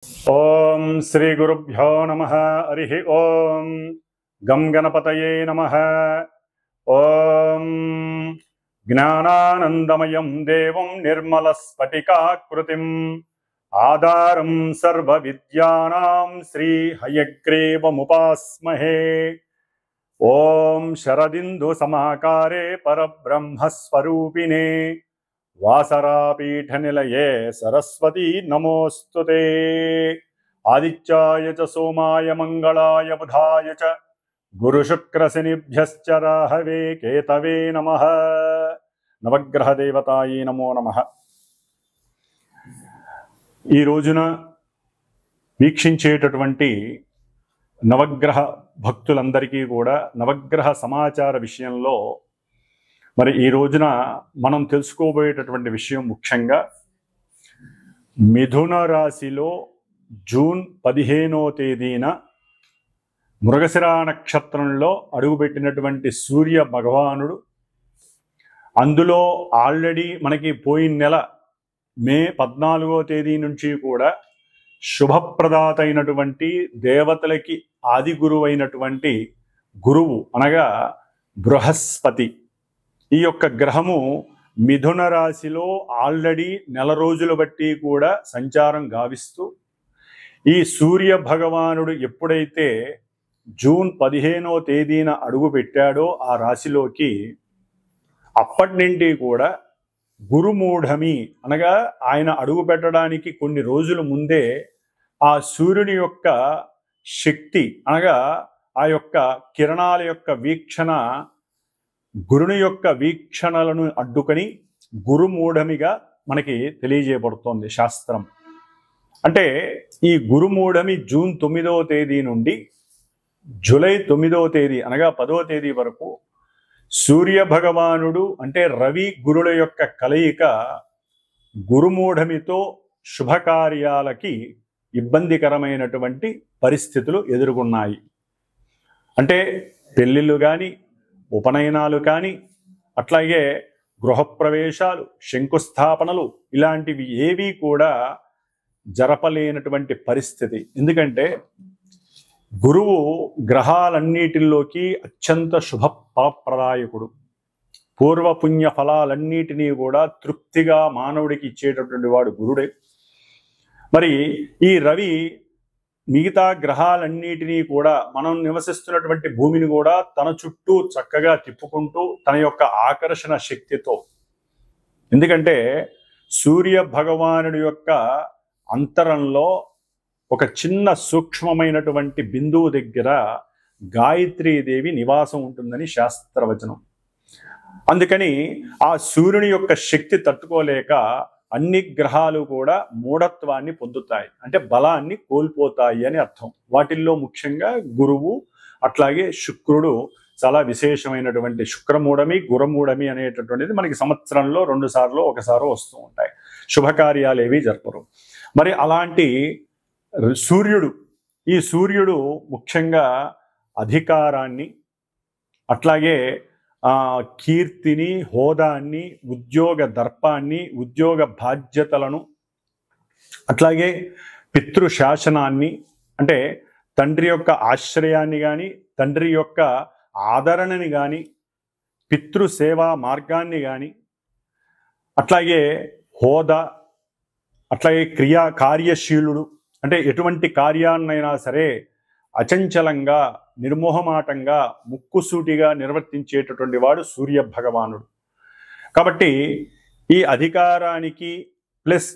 ఓం శ్రీ గురుభ్యో నమః. హరి ఓం. గం గణపతయే నమః. ఓం జ్ఞానానందమయం దేవం నిర్మలస్ఫటికాకృతిం ఆధారం సర్వ విద్యానాం శ్రీ హయగ్రీవముపాస్మహే. ఓం శరదిందు సమాకారే పరబ్రహ్మస్వరూపిణే వాసరాపీఠ నిలయే సరస్వతీ నమోస్తుతే. ఆదిత్యాయ చ సోమాయ మంగళాయ బుధాయ చ గురుశుక్రశనిభ్యశ్చ రాహవే కేతవే నమః. నవగ్రహ దేవతాయే నమో నమః. ఈ రోజున వీక్షించేటటువంటి నవగ్రహ భక్తులందరికీ కూడా నవగ్రహ సమాచార విషయంలో మరి ఈ రోజున మనం తెలుసుకోబోయేటటువంటి విషయం ముఖ్యంగా మిథున రాశిలో జూన్ 15వ తేదీన మృగశిర నక్షత్రంలో అడుగుపెట్టినటువంటి సూర్య భగవానుడు, అందులో ఆల్రెడీ మనకి పోయిన నెల మే 14వ తేదీ నుంచి కూడా శుభప్రదాత అయినటువంటి దేవతలకి ఆది గురువు అయినటువంటి గురువు అనగా బృహస్పతి, ఈ యొక్క గ్రహము మిథున రాశిలో ఆల్రెడీ నెల రోజుల బట్టి కూడా సంచారం గావిస్తూ ఈ సూర్య భగవానుడు ఎప్పుడైతే జూన్ 15వ తేదీన అడుగు పెట్టాడో ఆ రాశిలోకి, అప్పటి నుండి కూడా గురుమూఢమి అనగా ఆయన అడుగు పెట్టడానికి కొన్ని రోజుల ముందే ఆ సూర్యుని యొక్క శక్తి అనగా ఆ యొక్క కిరణాల యొక్క వీక్షణ గురుని యొక్క వీక్షణలను అడ్డుకొని గురుమూఢమిగా మనకి తెలియజేయబడుతోంది శాస్త్రం. అంటే ఈ గురుమూఢమి జూన్ 9వ తేదీ నుండి జూలై 9వ తేదీ అనగా 10వ తేదీ వరకు సూర్య భగవానుడు అంటే రవి గురుల యొక్క కలయిక గురుమూఢమితో శుభకార్యాలకి ఇబ్బందికరమైనటువంటి పరిస్థితులు ఎదుర్కొన్నాయి. అంటే పెళ్ళిళ్ళు కానీ, ఉపనయనాలు కానీ, అట్లాగే గృహప్రవేశాలు, శంకుస్థాపనలు ఇలాంటివి ఏవి కూడా జరపలేనటువంటి పరిస్థితి. ఎందుకంటే గురువు గ్రహాలన్నిటిలోకి అత్యంత శుభ ఫలప్రదాయకుడు. పూర్వపుణ్య ఫలాలన్నిటినీ కూడా తృప్తిగా మానవుడికి ఇచ్చేటటువంటి వాడు గురుడే. మరి ఈ రవి మిగతా గ్రహాలన్నిటినీ కూడా మనం నివసిస్తున్నటువంటి భూమిని కూడా తన చుట్టూ చక్కగా తిప్పుకుంటూ తన యొక్క ఆకర్షణ శక్తితో, ఎందుకంటే సూర్య భగవానుడి యొక్క అంతరంలో ఒక చిన్న సూక్ష్మమైనటువంటి బిందువు దగ్గర గాయత్రీదేవి నివాసం ఉంటుందని శాస్త్రవచనం. అందుకని ఆ సూర్యుని యొక్క శక్తి తట్టుకోలేక అన్ని గ్రహాలు కూడా మూఢత్వాన్ని పొందుతాయి, అంటే బలాన్ని కోల్పోతాయి అని అర్థం. వాటిల్లో ముఖ్యంగా గురువు, అట్లాగే శుక్రుడు చాలా విశేషమైనటువంటి శుక్రమూఢమి, గురుమూఢమి అనేటటువంటిది మనకి సంవత్సరంలో 2 సార్లు 1 సారో వస్తూ ఉంటాయి. శుభకార్యాలు ఏవి జరపరు. మరి అలాంటి ఈ సూర్యుడు ముఖ్యంగా అధికారాన్ని, అట్లాగే కీర్తిని, హోదాన్ని, ఉద్యోగ దర్పాన్ని, ఉద్యోగ బాధ్యతలను, అట్లాగే పితృశాసనాన్ని అంటే తండ్రి యొక్క ఆశ్రయాన్ని కానీ, తండ్రి యొక్క ఆదరణని కానీ, పితృసేవా మార్గాన్ని కానీ, అట్లాగే హోదా, అట్లాగే కార్యశీలుడు అంటే ఎటువంటి కార్యాన్నైనా సరే అచంచలంగా, నిర్మోహమాటంగా, ముక్కుసూటిగా నిర్వర్తించేటటువంటి వాడు సూర్య భగవానుడు. కాబట్టి ఈ అధికారానికి ప్లస్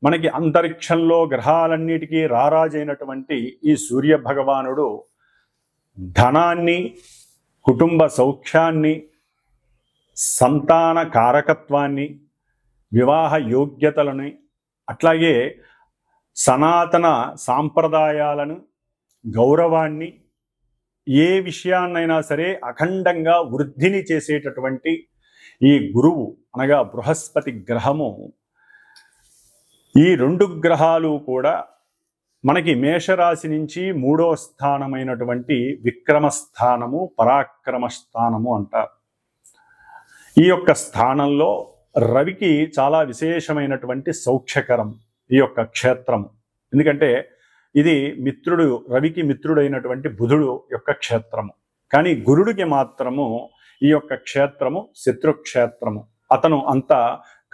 మనకి అంతరిక్షంలో గ్రహాలన్నిటికీ రారాజైనటువంటి ఈ సూర్య భగవానుడు ధనాన్ని, కుటుంబ సౌఖ్యాన్ని, సంతాన కారకత్వాన్ని, వివాహ యోగ్యతలని, అట్లాగే సనాతన సాంప్రదాయాలను, గౌరవాన్ని, ఏ విషయాన్నైనా సరే అఖండంగా వృద్ధిని చేసేటటువంటి ఈ గురువు అనగా బృహస్పతి గ్రహము, ఈ 2 గ్రహాలు కూడా మనకి మేషరాశి నుంచి 3వ స్థానమైనటువంటి విక్రమస్థానము, పరాక్రమస్థానము అంటారు. ఈ యొక్క స్థానంలో రవికి చాలా విశేషమైనటువంటి సౌఖ్యకరం ఈ యొక్క క్షేత్రము. ఎందుకంటే ఇది మిత్రుడు, రవికి మిత్రుడైనటువంటి బుధుడు యొక్క క్షేత్రము. కానీ గురుడికి మాత్రము ఈ యొక్క క్షేత్రము శత్రుక్షేత్రము. అతను అంత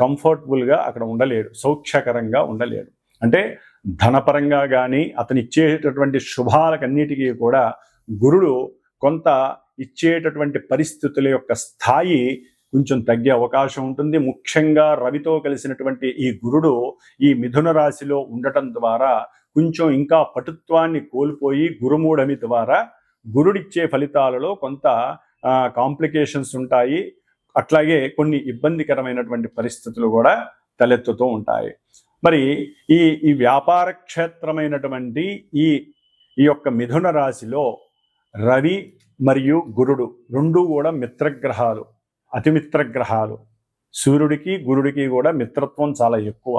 కంఫర్టబుల్గా అక్కడ ఉండలేడు, సౌఖ్యకరంగా ఉండలేడు. అంటే ధనపరంగా కానీ అతను ఇచ్చేటటువంటి శుభాలకన్నిటికీ కూడా గురుడు కొంత ఇచ్చేటటువంటి పరిస్థితుల యొక్క స్థాయి కొంచెం తగ్గే అవకాశం ఉంటుంది. ముఖ్యంగా రవితో కలిసినటువంటి ఈ గురుడు ఈ మిథున రాశిలో ఉండటం ద్వారా కొంచెం ఇంకా పటుత్వాన్ని కోల్పోయి గురుమూఢమి ద్వారా గురుడిచ్చే ఫలితాలలో కొంత కాంప్లికేషన్స్ ఉంటాయి. అట్లాగే కొన్ని ఇబ్బందికరమైనటువంటి పరిస్థితులు కూడా తలెత్తుతూ ఉంటాయి. మరి ఈ వ్యాపార క్షేత్రమైనటువంటి ఈ యొక్క మిథున రాశిలో రవి మరియు గురుడు రెండు కూడా మిత్రగ్రహాలు, అతిమిత్రగ్రహాలు. సూర్యుడికి గురుడికి కూడా మిత్రత్వం చాలా ఎక్కువ.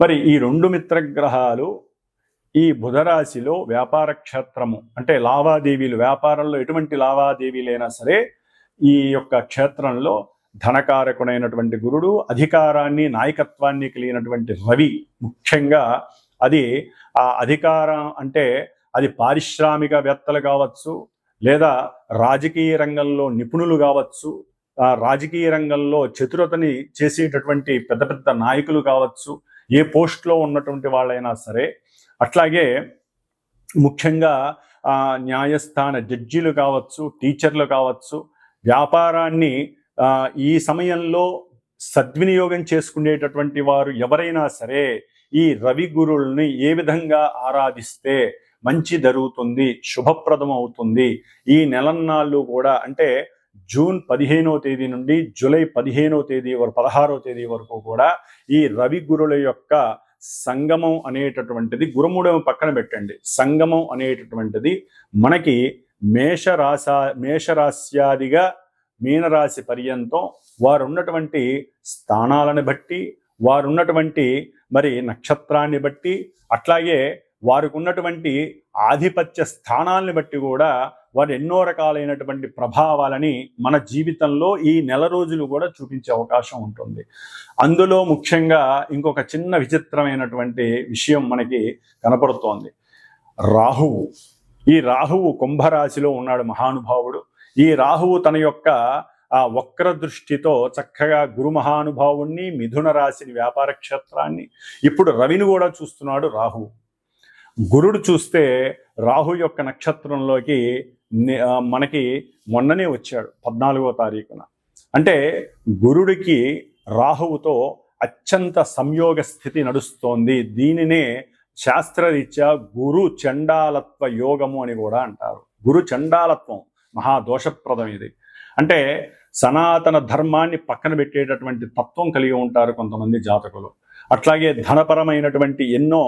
మరి ఈ రెండు మిత్రగ్రహాలు ఈ బుధరాశిలో వ్యాపార క్షేత్రము అంటే లావాదేవీలు, వ్యాపారంలో ఎటువంటి లావాదేవీలైనా సరే ఈ యొక్క క్షేత్రంలో ధనకారకుడైనటువంటి గురుడు, అధికారాన్ని నాయకత్వాన్ని కలిగినటువంటి రవి, ముఖ్యంగా అది ఆ అధికారం అంటే అది పారిశ్రామికవేత్తలు కావచ్చు, లేదా రాజకీయ రంగంలో నిపుణులు కావచ్చు, రాజకీయ రంగంలో చతురతని చేసేటటువంటి పెద్ద పెద్ద నాయకులు కావచ్చు, ఏ పోస్ట్లో ఉన్నటువంటి వాళ్ళైనా సరే, అట్లాగే ముఖ్యంగా న్యాయస్థాన జడ్జీలు కావచ్చు, టీచర్లు కావచ్చు, వ్యాపారాన్ని ఈ సమయంలో సద్వినియోగం చేసుకునేటటువంటి వారు ఎవరైనా సరే ఈ రవి గురుల్ని ఏ విధంగా ఆరాధిస్తే మంచి జరుగుతుంది, శుభప్రదం అవుతుంది. ఈ నెలన్నాళ్ళు కూడా అంటే జూన్ 15వ తేదీ నుండి జూలై 15వ తేదీ వరకు 16వ తేదీ వరకు కూడా ఈ రవి గురుల యొక్క సంగమం అనేటటువంటిది, గురుమూఢం పక్కన పెట్టండి, సంగమం అనేటటువంటిది మనకి మేషరాశ్యాదిగా మీనరాశి పర్యంతం వారు ఉన్నటువంటి స్థానాలను బట్టి, వారు ఉన్నటువంటి మరి నక్షత్రాన్ని బట్టి, అట్లాగే వారికి ఉన్నటువంటి ఆధిపత్య స్థానాలను బట్టి కూడా వారు ఎన్నో రకాలైనటువంటి ప్రభావాలని మన జీవితంలో ఈ నెల రోజులు కూడా చూపించే అవకాశం ఉంటుంది. అందులో ముఖ్యంగా ఇంకొక చిన్న విచిత్రమైనటువంటి విషయం మనకి కనపడుతోంది. రాహువు. ఈ రాహువు కుంభరాశిలో ఉన్నాడు మహానుభావుడు. ఈ రాహువు తన యొక్క వక్ర దృష్టితో చక్కగా గురు మహానుభావుణ్ణి, మిథున రాశిని, వ్యాపార క్షేత్రాన్ని, ఇప్పుడు రవిని కూడా చూస్తున్నాడు రాహువు. గురుడు చూస్తే రాహు యొక్క నక్షత్రంలోకి మనకి మొన్ననే వచ్చాడు 14వ తారీఖున. అంటే గురుడికి రాహువుతో అత్యంత సంయోగ స్థితి నడుస్తోంది. దీనినే శాస్త్రరీత్యా గురు చండాలత్వ యోగము అని కూడా అంటారు. గురు చండాలత్వం మహాదోషప్రదం ఇది. అంటే సనాతన ధర్మాన్ని పక్కన పెట్టేటటువంటి తత్వం కలిగి ఉంటారు కొంతమంది జాతకులు. అట్లాగే ధనపరమైనటువంటి ఎన్నో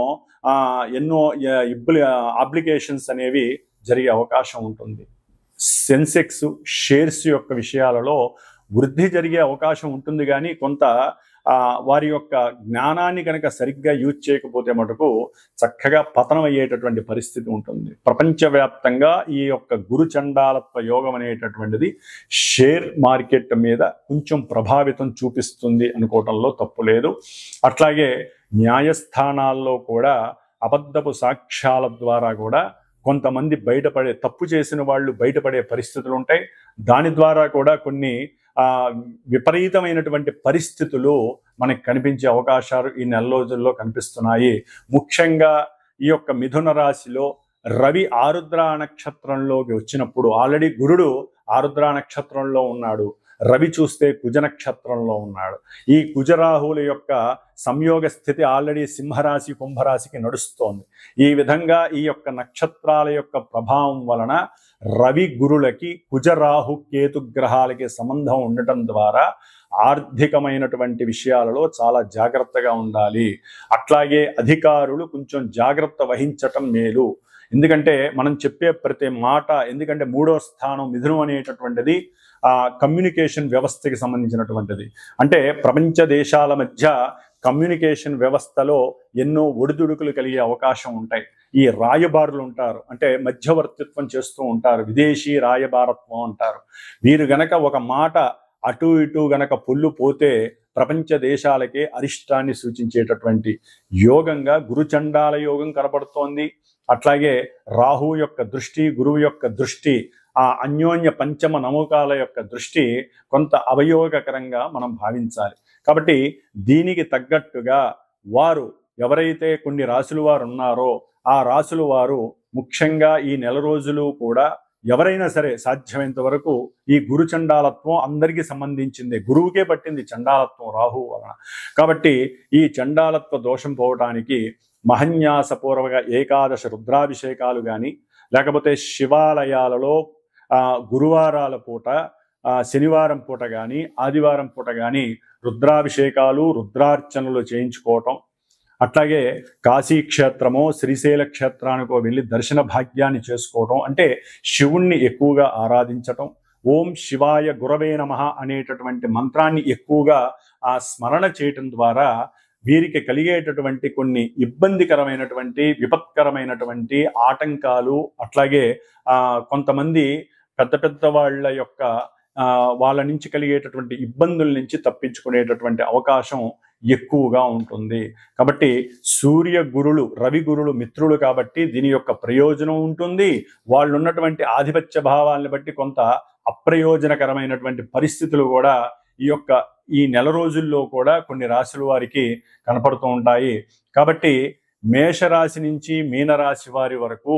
అప్లికేషన్స్ అనేవి జరిగే అవకాశం ఉంటుంది. సెన్సెక్స్, షేర్స్ యొక్క విషయాలలో వృద్ధి జరిగే అవకాశం ఉంటుంది. కానీ కొంత వారి యొక్క జ్ఞానాన్ని కనుక సరిగ్గా యూజ్ చేయకపోతే మటుకు చక్కగా పతనం అయ్యేటటువంటి పరిస్థితి ఉంటుంది. ప్రపంచవ్యాప్తంగా ఈ యొక్క గురు చండాలత్వ యోగం అనేటటువంటిది షేర్ మార్కెట్ మీద కొంచెం ప్రభావితం చూపిస్తుంది అనుకోవటంలో తప్పు లేదు. అట్లాగే న్యాయస్థానాల్లో కూడా అబద్ధపు సాక్ష్యాల ద్వారా కూడా కొంతమంది తప్పు చేసిన వాళ్ళు బయటపడే పరిస్థితులు ఉంటాయి. దాని ద్వారా కూడా కొన్ని విపరీతమైనటువంటి పరిస్థితులు మనకు కనిపించే అవకాశాలు ఈ నెల రోజుల్లో కనిపిస్తున్నాయి. ముఖ్యంగా ఈ యొక్క మిథున రాశిలో రవి ఆరుద్ర నక్షత్రంలోకి వచ్చినప్పుడు, ఆల్రెడీ గురుడు ఆరుద్ర నక్షత్రంలో ఉన్నాడు, రవి చూస్తే కుజ నక్షత్రంలో ఉన్నాడు. ఈ కుజరాహువుల యొక్క సంయోగ స్థితి ఆల్రెడీ సింహరాశి, కుంభరాశికి నడుస్తోంది. ఈ విధంగా ఈ యొక్క నక్షత్రాల యొక్క ప్రభావం వలన రవి గురులకి కుజరాహు కేతు గ్రహాలకి సంబంధం ఉండటం ద్వారా ఆర్థికమైనటువంటి విషయాలలో చాలా జాగ్రత్తగా ఉండాలి. అట్లాగే అధికారులు కొంచెం జాగ్రత్త వహించటం మేలు. ఎందుకంటే మనం చెప్పే ప్రతి మాట, ఎందుకంటే 3వ స్థానం మిథునం అనేటటువంటిది కమ్యూనికేషన్ వ్యవస్థకి సంబంధించినటువంటిది. అంటే ప్రపంచ దేశాల మధ్య కమ్యూనికేషన్ వ్యవస్థలో ఎన్నో ఒడిదుడుకులు కలిగే అవకాశం ఉంటాయి. ఈ రాయబారులు ఉంటారు, అంటే మధ్యవర్తిత్వం చేస్తూ ఉంటారు, విదేశీ రాయబారత్వం అంటారు. వీరు గనక ఒక మాట అటు ఇటు గనక పొల్లు పోతే ప్రపంచ దేశాలకే అరిష్టాన్ని సూచించేటటువంటి యోగంగా గురుచండాల యోగం కనపడుతోంది. అట్లాగే రాహు యొక్క దృష్టి, గురువు యొక్క దృష్టి, ఆ అన్యోన్య పంచమ నమూకాల యొక్క దృష్టి కొంత అవయోగకరంగా మనం భావించాలి. కాబట్టి దీనికి తగ్గట్టుగా వారు ఎవరైతే కొన్ని రాసుల వారు ఉన్నారో ఆ రాసుల వారు ముఖ్యంగా ఈ నెల రోజులు కూడా ఎవరైనా సరే సాధ్యమైనంత వరకు ఈ గురు చండాలత్వం అందరికీ సంబంధించింది, గురువుకే పట్టింది చండాలత్వం రాహు వలన. కాబట్టి ఈ చండాలత్వ దోషం పోవటానికి మహన్యాసపూర్వక ఏకాదశ రుద్రాభిషేకాలు కానీ, లేకపోతే శివాలయాలలో గురువారాల పూట, శనివారం పూట కానీ, ఆదివారం పూట కానీ రుద్రాభిషేకాలు, రుద్రార్చనలు చేయించుకోవటం, అట్లాగే కాశీ క్షేత్రమో శ్రీశైల క్షేత్రానికో వెళ్ళి దర్శన భాగ్యాన్ని చేసుకోవటం, అంటే శివుణ్ణి ఎక్కువగా ఆరాధించటం, ఓం శివాయ గురవే నమః అనేటటువంటి మంత్రాన్ని ఎక్కువగా ఆ స్మరణ చేయటం ద్వారా వీరికి కలిగేటటువంటి కొన్ని ఇబ్బందికరమైనటువంటి విపత్కరమైనటువంటి ఆటంకాలు, అట్లాగే కొంతమంది పెద్ద పెద్ద వాళ్ళ యొక్క వాళ్ళ నుంచి కలిగేటటువంటి ఇబ్బందుల నుంచి తప్పించుకునేటటువంటి అవకాశం ఎక్కువగా ఉంటుంది. కాబట్టి సూర్య గురులు, రవి గురులు మిత్రులు కాబట్టి దీని యొక్క ప్రయోజనం ఉంటుంది. వాళ్ళు ఉన్నటువంటి ఆధిపత్య భావాలను బట్టి కొంత అప్రయోజనకరమైనటువంటి పరిస్థితులు కూడా ఈ నెల రోజుల్లో కూడా కొన్ని రాశుల వారికి కనపడుతూ ఉంటాయి. కాబట్టి మేషరాశి నుంచి మీనరాశి వారి వరకు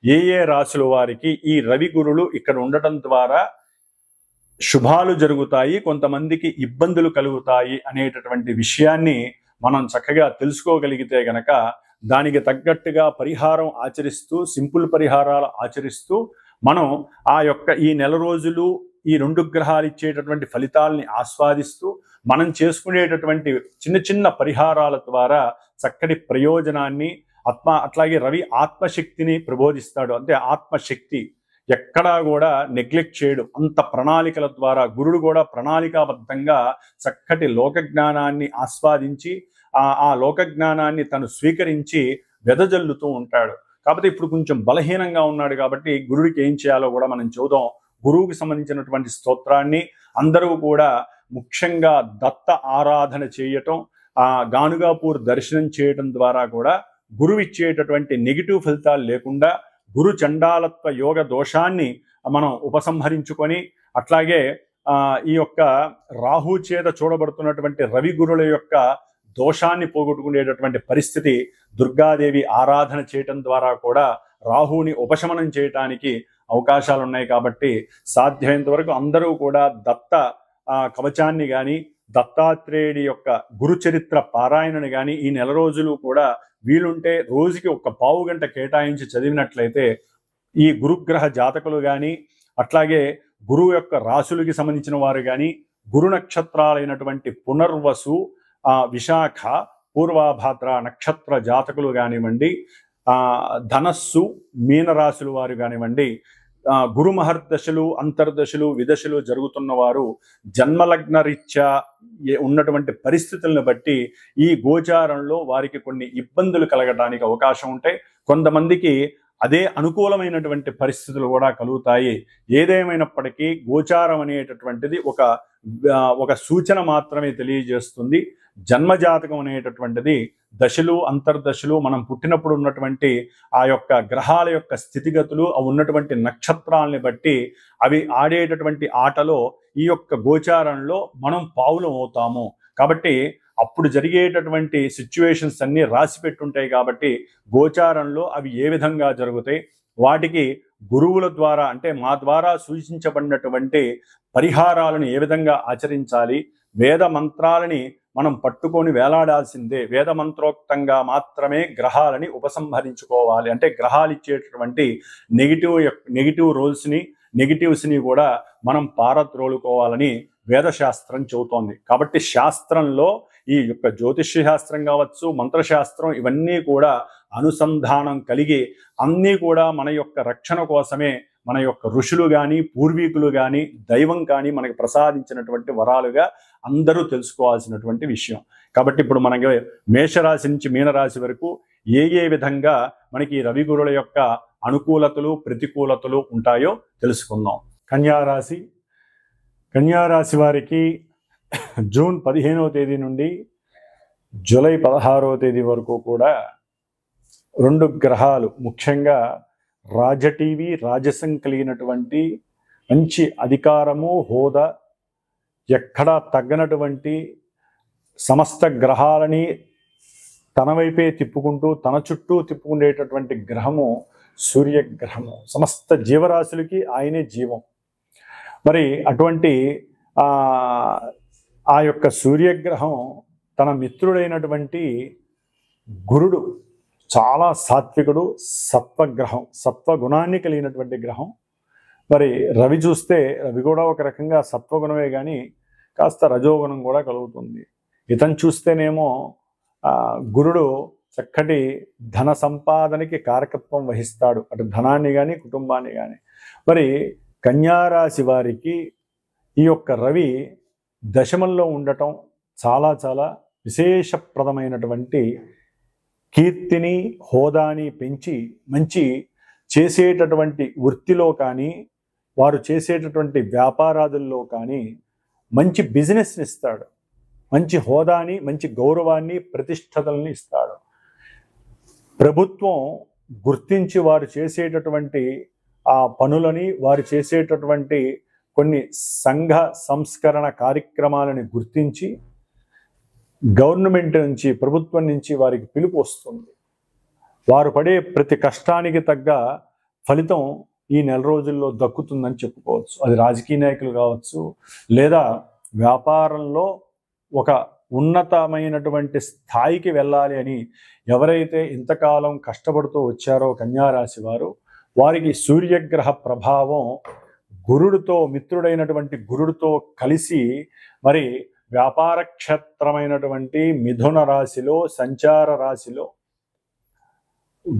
ఏ రాశుల వారికి ఈ రవి గురులు ఇక్కడ ఉండటం ద్వారా శుభాలు జరుగుతాయి, కొంతమందికి ఇబ్బందులు కలుగుతాయి అనేటటువంటి విషయాన్ని మనం చక్కగా తెలుసుకోగలిగితే గనక దానికి తగ్గట్టుగా పరిహారం ఆచరిస్తూ, సింపుల్ పరిహారాలు ఆచరిస్తూ మనం ఈ నెల రోజులు ఈ 2 గ్రహాలు ఇచ్చేటటువంటి ఫలితాలని ఆస్వాదిస్తూ మనం చేసుకునేటటువంటి చిన్న చిన్న పరిహారాల ద్వారా చక్కటి ప్రయోజనాన్ని అట్లాగే రవి ఆత్మశక్తిని ప్రబోధిస్తాడు. అంటే ఆత్మశక్తి ఎక్కడా కూడా నెగ్లెక్ట్ చేయడు. అంత ప్రణాళికల ద్వారా గురుడు కూడా ప్రణాళికాబద్ధంగా చక్కటి లోక జ్ఞానాన్ని ఆస్వాదించి ఆ లోక జ్ఞానాన్ని తను స్వీకరించి వెదజల్లుతూ ఉంటాడు. కాబట్టి ఇప్పుడు కొంచెం బలహీనంగా ఉన్నాడు కాబట్టి గురుడికి ఏం చేయాలో కూడా మనం చూద్దాం. గురువుకి సంబంధించినటువంటి స్తోత్రాన్ని అందరూ కూడా ముఖ్యంగా దత్త ఆరాధన చేయటం, గానుగాపూర్ దర్శనం చేయటం ద్వారా కూడా గురువు ఇచ్చేటటువంటి నెగిటివ్ ఫలితాలు లేకుండా గురు చండాలత్వ యోగ దోషాన్ని మనం ఉపసంహరించుకొని, అట్లాగే ఈ యొక్క రాహు చేత చూడబడుతున్నటువంటి రవి గురుల యొక్క దోషాన్ని పోగొట్టుకునేటటువంటి పరిస్థితి దుర్గాదేవి ఆరాధన చేయటం ద్వారా కూడా రాహుని ఉపశమనం చేయటానికి అవకాశాలు ఉన్నాయి. కాబట్టి సాధ్యమైనంత వరకు అందరూ కూడా దత్త కవచాన్ని కానీ, దత్తాత్రేయుడి యొక్క గురు చరిత్ర పారాయణని కానీ ఈ నెల రోజులు కూడా వీలుంటే రోజుకి ఒక పావు గంట కేటాయించి చదివినట్లయితే ఈ గురుగ్రహ జాతకులు కానీ, అట్లాగే గురువు యొక్క రాశులకి సంబంధించిన వారు కానీ, గురు నక్షత్రాలైనటువంటి పునర్వసు, విశాఖ, పూర్వభాద్ర నక్షత్ర జాతకులు కానివ్వండి, ధనస్సు, మీనరాశులు వారు కానివ్వండి, గురు మహర్దశలు, అంతర్దశలు, విదశలు జరుగుతున్న వారు జన్మలగ్న రీత్యా ఉన్నటువంటి పరిస్థితులను బట్టి ఈ గోచారంలో వారికి కొన్ని ఇబ్బందులు కలగడానికి అవకాశం ఉంటాయి. కొంతమందికి అదే అనుకూలమైనటువంటి పరిస్థితులు కూడా కలుగుతాయి. ఏదేమైనప్పటికీ గోచారం అనేటటువంటిది ఒక సూచన మాత్రమే తెలియజేస్తుంది. జన్మజాతకం అనేటటువంటిది దశలు, అంతర్దశలు, మనం పుట్టినప్పుడు ఉన్నటువంటి ఆ యొక్క గ్రహాల యొక్క స్థితిగతులు, అవి ఉన్నటువంటి నక్షత్రాలని బట్టి అవి ఆడేటటువంటి ఆటలో ఈ యొక్క గోచారంలో మనం పావులం అవుతాము. కాబట్టి అప్పుడు జరిగేటటువంటి సిచ్యువేషన్స్ అన్నీ రాసి పెట్టుంటాయి. కాబట్టి గోచారంలో అవి ఏ విధంగా జరుగుతాయి, వాటికి గురువుల ద్వారా అంటే మా ద్వారా సూచించబడినటువంటి పరిహారాలను ఏ విధంగా ఆచరించాలి, వేద మంత్రాలని మనం పట్టుకొని వేలాడాల్సిందే. వేద మంత్రోక్తంగా మాత్రమే ఉపసంహరించుకోవాలి. అంటే గ్రహాలు ఇచ్చేటటువంటి నెగిటివ్ రోల్స్ని, నెగిటివ్స్ని కూడా మనం పారద్రోలుకోవాలని వేదశాస్త్రం చెబుతోంది. కాబట్టి శాస్త్రంలో ఈ యొక్క జ్యోతిష్య శాస్త్రం కావచ్చు, మంత్రశాస్త్రం, ఇవన్నీ కూడా అనుసంధానం కలిగి అన్నీ కూడా మన యొక్క రక్షణ కోసమే మన యొక్క ఋషులు కానీ, పూర్వీకులు కానీ, దైవం కానీ మనకి ప్రసాదించినటువంటి వరాలుగా అందరూ తెలుసుకోవాల్సినటువంటి విషయం. కాబట్టి ఇప్పుడు మనకి మేషరాశి నుంచి మీనరాశి వరకు ఏ విధంగా మనకి రవి గురుల యొక్క అనుకూలతలు, ప్రతికూలతలు ఉంటాయో తెలుసుకుందాం. కన్యారాశి కన్యా రాశి వారికి జూన్ 15వ తేదీ నుండి జూలై 16వ తేదీ వరకు కూడా 2 గ్రహాలు ముఖ్యంగా రాజటీవీ రాజసం కలిగినటువంటి మంచి అధికారము హోదా ఎక్కడా తగ్గనటువంటి సమస్త గ్రహాలని తన వైపే తిప్పుకుంటూ తన చుట్టూ తిప్పుకునేటటువంటి గ్రహము సూర్యగ్రహము. సమస్త జీవరాశులకి ఆయనే జీవం. మరి అటువంటి ఆ యొక్క సూర్యగ్రహం తన మిత్రుడైనటువంటి గురుడు చాలా సాత్వికుడు, సత్వగ్రహం, సత్వగుణాన్ని కలిగినటువంటి గ్రహం. మరి రవి చూస్తే రవి కూడా ఒక రకంగా సత్వగుణమే కానీ కాస్త రజోగుణం కూడా కలుగుతుంది. ఇతను చూస్తేనేమో గురుడు చక్కటి ధన సంపాదనకి కారకత్వం వహిస్తాడు, అటు ధనాన్ని కానీ కుటుంబాన్ని కానీ. మరి కన్యారాశి వారికి ఈ యొక్క రవి దశమంలో ఉండటం చాలా చాలా విశేషప్రదమైనటువంటి కీర్తిని హోదాని పెంచి మంచి చేసేటటువంటి వృత్తిలో కానీ వారు చేసేటటువంటి వ్యాపారాదుల్లో కానీ మంచి బిజినెస్ని ఇస్తాడు, మంచి హోదాని మంచి గౌరవాన్ని ప్రతిష్టతల్ని ఇస్తాడు. ప్రభుత్వం గుర్తించి వారు చేసేటటువంటి ఆ పనులని వారు చేసేటటువంటి కొన్ని సంఘ సంస్కరణ కార్యక్రమాలని గుర్తించి గవర్నమెంట్ నుంచి ప్రభుత్వం నుంచి వారికి పిలుపు వస్తుంది. వారు పడే ప్రతి కష్టానికి తగ్గ ఫలితం ఈ నెల రోజుల్లో దక్కుతుందని చెప్పుకోవచ్చు. అది రాజకీయ నాయకులు కావచ్చు, లేదా వ్యాపారంలో ఒక ఉన్నతమైనటువంటి స్థాయికి వెళ్ళాలి అని ఎవరైతే ఇంతకాలం కష్టపడుతూ వచ్చారో కన్యారాశి వారు, వారికి సూర్యగ్రహ ప్రభావం గురుడితో మిత్రుడైనటువంటి గురుడితో కలిసి మరి వ్యాపార క్షేత్రమైనటువంటి మిథున రాశిలో సంచార రాశిలో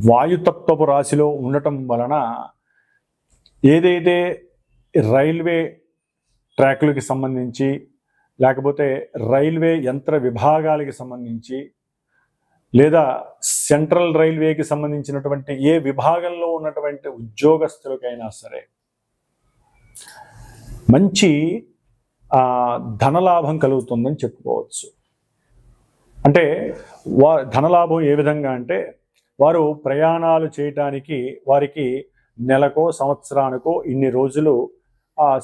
వాయుతత్వపు రాశిలో ఉండటం వలన ఏదైతే రైల్వే ట్రాక్లకి సంబంధించి లేకపోతే రైల్వే యంత్ర విభాగాలకి సంబంధించి లేదా సెంట్రల్ రైల్వేకి సంబంధించినటువంటి ఏ విభాగంలో ఉన్నటువంటి ఉద్యోగస్తులకైనా సరే మంచి ధనలాభం కలుగుతుందని చెప్పుకోవచ్చు. అంటే ధనలాభం ఏ విధంగా అంటే వారు ప్రయాణాలు చేయటానికి వారికి నెలకో సంవత్సరానికో ఇన్ని రోజులు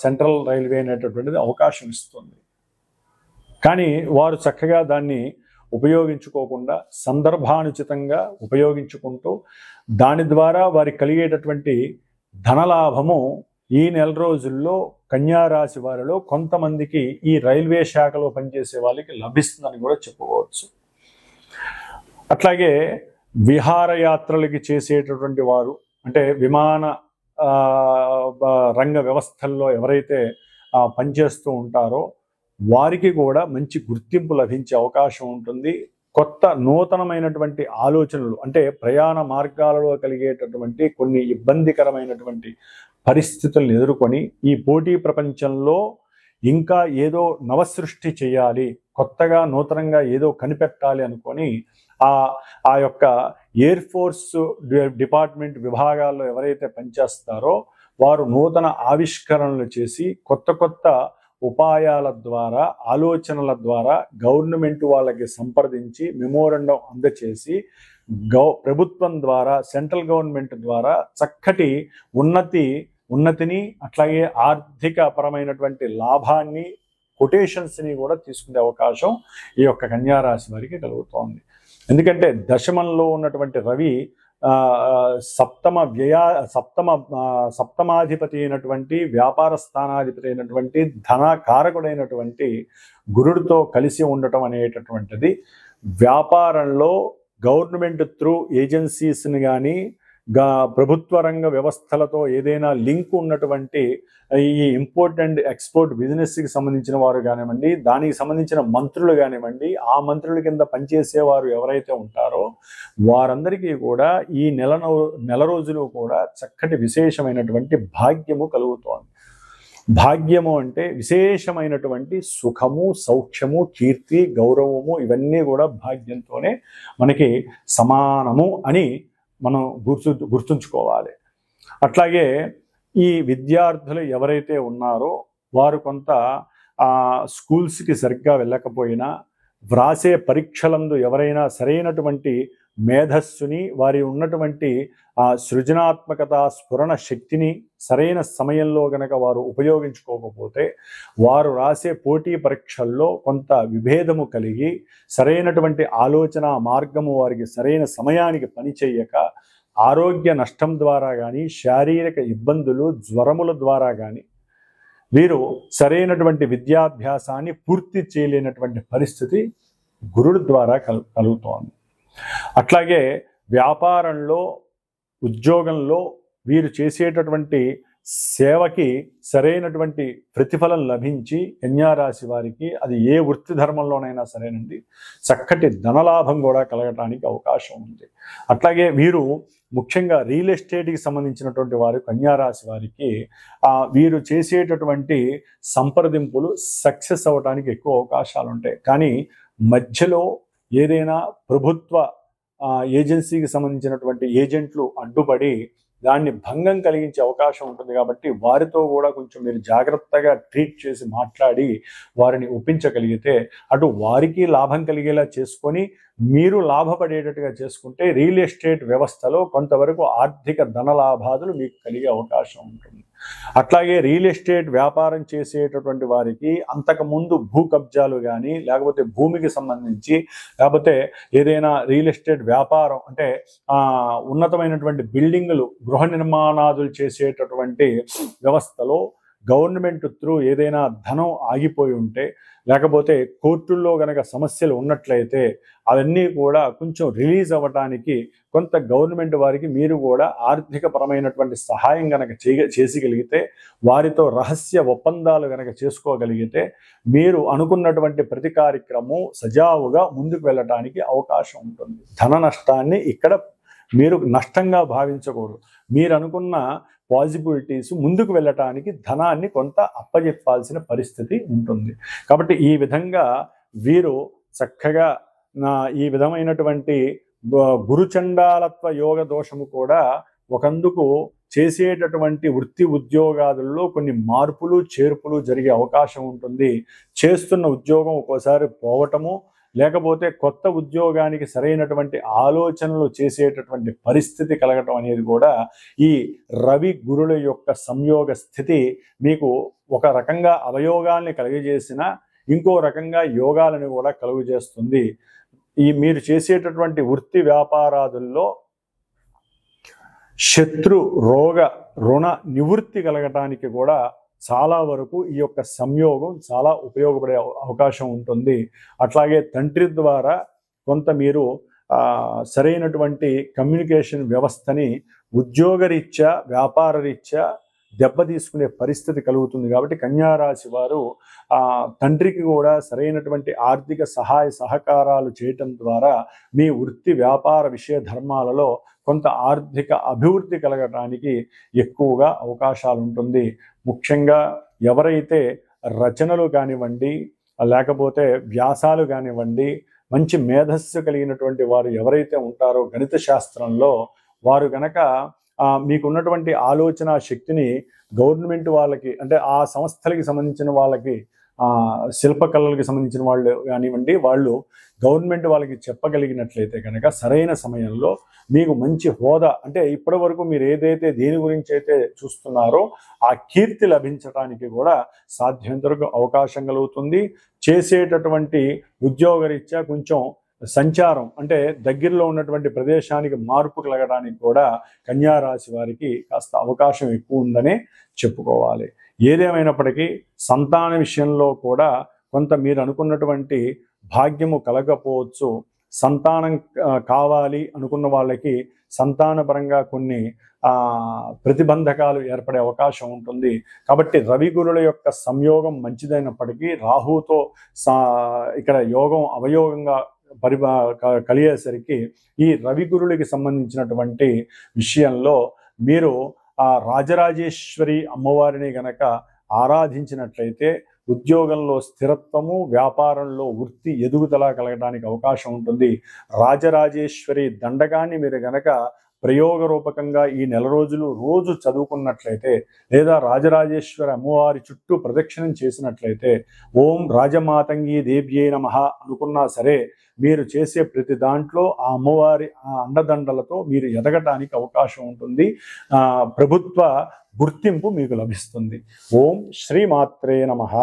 సెంట్రల్ రైల్వే అనేటటువంటిది అవకాశం ఇస్తుంది. కానీ వారు చక్కగా దాన్ని ఉపయోగించుకోకుండా సందర్భానుచితంగా ఉపయోగించుకుంటూ దాని ద్వారా వారికి కలిగేటటువంటి ధనలాభము ఈ నెల రోజుల్లో కన్యారాశి వారిలో కొంతమందికి ఈ రైల్వే శాఖలో పనిచేసే వాళ్ళకి లభిస్తుందని కూడా చెప్పుకోవచ్చు. అట్లాగే విహారయాత్రలకి చేసేటటువంటి వారు, అంటే విమాన రంగ వ్యవస్థల్లో ఎవరైతే పనిచేస్తూ ఉంటారో వారికి కూడా మంచి గుర్తింపు లభించే అవకాశం ఉంటుంది. కొత్త నూతనమైనటువంటి ఆలోచనలు, అంటే ప్రయాణ మార్గాలలో కలిగేటటువంటి కొన్ని ఇబ్బందికరమైనటువంటి పరిస్థితులను ఎదుర్కొని ఈ పోటీ ప్రపంచంలో ఇంకా ఏదో నవసృష్టి చేయాలి, కొత్తగా నూతనంగా ఏదో కనిపెట్టాలి అనుకొని ఆ యొక్క ఎయిర్ ఫోర్స్ డిపార్ట్మెంట్ విభాగాల్లో ఎవరైతే పనిచేస్తారో వారు నూతన ఆవిష్కరణలు చేసి కొత్త కొత్త ఉపాయాల ద్వారా ఆలోచనల ద్వారా గవర్నమెంట్ వాళ్ళకి సంప్రదించి మెమోరండం అందచేసి ప్రభుత్వం ద్వారా సెంట్రల్ గవర్నమెంట్ ద్వారా చక్కటి ఉన్నతిని అట్లాగే ఆర్థిక పరమైనటువంటి లాభాన్ని కొటేషన్స్ని కూడా తీసుకునే అవకాశం ఈ యొక్క కన్యారాశి వారికి కలుగుతోంది. ఎందుకంటే దశమంలో ఉన్నటువంటి రవి సప్తమాధిపతి అయినటువంటి వ్యాపార స్థానాధిపతి అయినటువంటి ధనకారకుడైనటువంటి గురుడితో కలిసి ఉండటం అనేటటువంటిది వ్యాపారంలో గవర్నమెంట్ త్రూ ఏజెన్సీస్ని కానీ ప్రభుత్వ రంగ వ్యవస్థలతో ఏదైనా లింక్ ఉన్నటువంటి ఈ ఇంపోర్ట్ అండ్ ఎక్స్పోర్ట్ బిజినెస్కి సంబంధించిన వారు కానివ్వండి, దానికి సంబంధించిన మంత్రులు కానివ్వండి, ఆ మంత్రుల కింద పనిచేసేవారు ఎవరైతే ఉంటారో వారందరికీ కూడా ఈ నెల రోజులు కూడా చక్కటి విశేషమైనటువంటి భాగ్యము కలుగుతోంది. భాగ్యము అంటే విశేషమైనటువంటి సుఖము, సౌఖ్యము, కీర్తి, గౌరవము ఇవన్నీ కూడా భాగ్యంతోనే మనకి సమానము అని మనం గుర్తుంచుకోవాలి. అట్లాగే ఈ విద్యార్థులు ఎవరైతే ఉన్నారో వారు కొంత స్కూల్స్కి సరిగ్గా వెళ్ళకపోయినా, వ్రాసే పరీక్షలందు ఎవరైనా సరైనటువంటి మేధస్సుని, వారి ఉన్నటువంటి సృజనాత్మకత, స్ఫురణ శక్తిని సరైన సమయంలో గనక వారు ఉపయోగించుకోకపోతే, వారు రాసే పోటీ పరీక్షల్లో కొంత విభేదము కలిగి సరైనటువంటి ఆలోచన మార్గము వారికి సరైన సమయానికి పనిచేయక ఆరోగ్య నష్టం ద్వారా కానీ, శారీరక ఇబ్బందులు, జ్వరముల ద్వారా కానీ వీరు సరైనటువంటి విద్యాభ్యాసాన్ని పూర్తి చేయలేనటువంటి పరిస్థితి గురుడు ద్వారా కలుగుతోంది. అట్లాగే వ్యాపారంలో, ఉద్యోగంలో వీరు చేసేటటువంటి సేవకి సరైనటువంటి ప్రతిఫలం లభించి కన్యారాశి వారికి అది ఏ వృత్తి ధర్మంలోనైనా సరేనండి చక్కటి ధనలాభం కూడా కలగటానికి అవకాశం ఉంది. అట్లాగే వీరు ముఖ్యంగా రియల్ ఎస్టేట్కి సంబంధించినటువంటి వారు కన్యారాశి వారికి వీరు చేసేటటువంటి సంప్రదింపులు సక్సెస్ అవ్వడానికి ఎక్కువ అవకాశాలు ఉంటాయి. కానీ మధ్యలో ఏదైనా ప్రభుత్వ ఏజెన్సీకి సంబంధించినటువంటి ఏజెంట్లు అడ్డుపడి దాన్ని భంగం కలిగించే అవకాశం ఉంటుంది. కాబట్టి వారితో కూడా కొంచెం మీరు జాగ్రత్తగా ట్రీట్ చేసి మాట్లాడి వారిని ఒప్పించగలిగితే అటు వారికి లాభం కలిగేలా చేసుకొని మీరు లాభపడేటట్టుగా చేసుకుంటే రియల్ ఎస్టేట్ వ్యవస్థలో కొంతవరకు ఆర్థిక ధన లాభాదులు మీకు కలిగే అవకాశం ఉంటుంది. అట్లాగే రియల్ ఎస్టేట్ వ్యాపారం చేసేటటువంటి వారికి అంతకుముందు భూ కబ్జాలు కానీ, లేకపోతే భూమికి సంబంధించి, లేకపోతే ఏదైనా రియల్ ఎస్టేట్ వ్యాపారం అంటే ఉన్నతమైనటువంటి బిల్డింగులు, గృహ నిర్మాణాదులు చేసేటటువంటి వ్యవస్థలో గవర్నమెంట్ త్రూ ఏదైనా ధనం ఆగిపోయి ఉంటే, లేకపోతే కోర్టుల్లో గనక సమస్యలు ఉన్నట్లయితే అవన్నీ కూడా కొంచెం రిలీజ్ అవ్వడానికి కొంత గవర్నమెంట్ వారికి మీరు కూడా ఆర్థిక పరమైనటువంటి సహాయం గనక చేసిగలిగితే, వారితో రహస్య ఒప్పందాలు గనక చేసుకోగలిగితే మీరు అనుకున్నటువంటి ప్రతి కార్యక్రమం సజావుగా ముందుకు వెళ్ళటానికి అవకాశం ఉంటుంది. ధన నష్టాన్ని ఇక్కడ మీరు నష్టంగా భావించకూడదు. మీరు అనుకున్న పాజిబిలిటీస్ ముందుకు వెళ్ళటానికి ధనాన్ని కొంత అప్పజెప్పాల్సిన పరిస్థితి ఉంటుంది. కాబట్టి ఈ విధంగా వీరు చక్కగా ఈ విధమైనటువంటి గురుచండాలత్వ యోగ దోషము కూడా ఒకందుకు చేసేటటువంటి వృత్తి ఉద్యోగాదుల్లో కొన్ని మార్పులు చేర్పులు జరిగే అవకాశం ఉంటుంది. చేస్తున్న ఉద్యోగం ఒక్కోసారి పోవటము, లేకపోతే కొత్త ఉద్యోగానికి సరైనటువంటి ఆలోచనలు చేసేటటువంటి పరిస్థితి కలగటం అనేది కూడా ఈ రవి గురుల యొక్క సంయోగ స్థితి మీకు ఒక రకంగా అవయోగాల్ని కలుగజేసిన ఇంకో రకంగా యోగాలను కూడా కలుగజేస్తుంది. ఈ మీరు చేసేటటువంటి వృత్తి వ్యాపారాదుల్లో శత్రు రోగ రుణ నివృత్తి కలగటానికి కూడా చాలా వరకు ఈ యొక్క సంయోగం చాలా ఉపయోగపడే అవకాశం ఉంటుంది. అట్లాగే తండ్రి ద్వారా కొంత మీరు సరైనటువంటి కమ్యూనికేషన్ వ్యవస్థని ఉద్యోగరీత్యా, వ్యాపార రీత్యా దెబ్బతీసుకునే పరిస్థితి కలుగుతుంది. కాబట్టి కన్యారాశి వారు తండ్రికి కూడా సరైనటువంటి ఆర్థిక సహాయ సహకారాలు చేయటం ద్వారా మీ వృత్తి వ్యాపార విషయ ధర్మాలలో కొంత ఆర్థిక అభివృద్ధి కలగడానికి ఎక్కువగా అవకాశాలు ఉంటుంది. ముఖ్యంగా ఎవరైతే రచనలు కానివ్వండి, లేకపోతే వ్యాసాలు కానివ్వండి, మంచి మేధస్సు కలిగినటువంటి వారు ఎవరైతే ఉంటారో గణిత శాస్త్రంలో, వారు గనక మీకున్నటువంటి ఆలోచన శక్తిని గవర్నమెంట్ వాళ్ళకి, అంటే ఆ సంస్థలకి సంబంధించిన వాళ్ళకి, శిల్పకళలకు సంబంధించిన వాళ్ళు కానివ్వండి, వాళ్ళు గవర్నమెంట్ వాళ్ళకి చెప్పగలిగినట్లయితే కనుక సరైన సమయంలో మీకు మంచి హోదా, అంటే ఇప్పటి వరకు మీరు ఏదైతే దేని గురించి అయితే చూస్తున్నారో ఆ కీర్తి లభించడానికి కూడా సాధ్యమైనంత వరకు అవకాశం కలుగుతుంది. చేసేటటువంటి ఉద్యోగరీత్యా కొంచెం సంచారం, అంటే దగ్గరలో ఉన్నటువంటి ప్రదేశానికి మార్పు కలగడానికి కూడా కన్యారాశి వారికి కాస్త అవకాశం ఎక్కువ ఉందనే చెప్పుకోవాలి. ఏదేమైనప్పటికీ సంతాన విషయంలో కూడా కొంత మీరు అనుకున్నటువంటి భాగ్యము కలగకపోవచ్చు. సంతానం కావాలి అనుకున్న వాళ్ళకి సంతానపరంగా కొన్ని ప్రతిబంధకాలు ఏర్పడే అవకాశం ఉంటుంది. కాబట్టి రవి గురుల యొక్క సంయోగం మంచిదైనప్పటికీ రాహుతో ఇక్కడ యోగం అవయోగంగా కలిగేసరికి ఈ రవి గురులకి సంబంధించినటువంటి విషయంలో మీరు రాజరాజేశ్వరి అమ్మవారిని గనక ఆరాధించినట్లయితే ఉద్యోగంలో స్థిరత్వము, వ్యాపారంలో వృత్తి ఎదుగుదల కలగడానికి అవకాశం ఉంటుంది. రాజరాజేశ్వరి దండకాన్ని మీరు గనక ప్రయోగ రూపకంగా ఈ నెల రోజులు రోజు చదువుకున్నట్లయితే, లేదా రాజరాజేశ్వరి అమ్మవారి చుట్టూ ప్రదక్షిణం చేసినట్లయితే, ఓం రాజమాతంగి దేవ్యే నమః అనుకున్నా సరే, మీరు చేసే ప్రతి దాంట్లో ఆ అమ్మవారి ఆ అండదండలతో మీరు ఎదగటానికి అవకాశం ఉంటుంది. ప్రభుత్వ గుర్తింపు మీకు లభిస్తుంది. ఓం శ్రీమాత్రే నమః.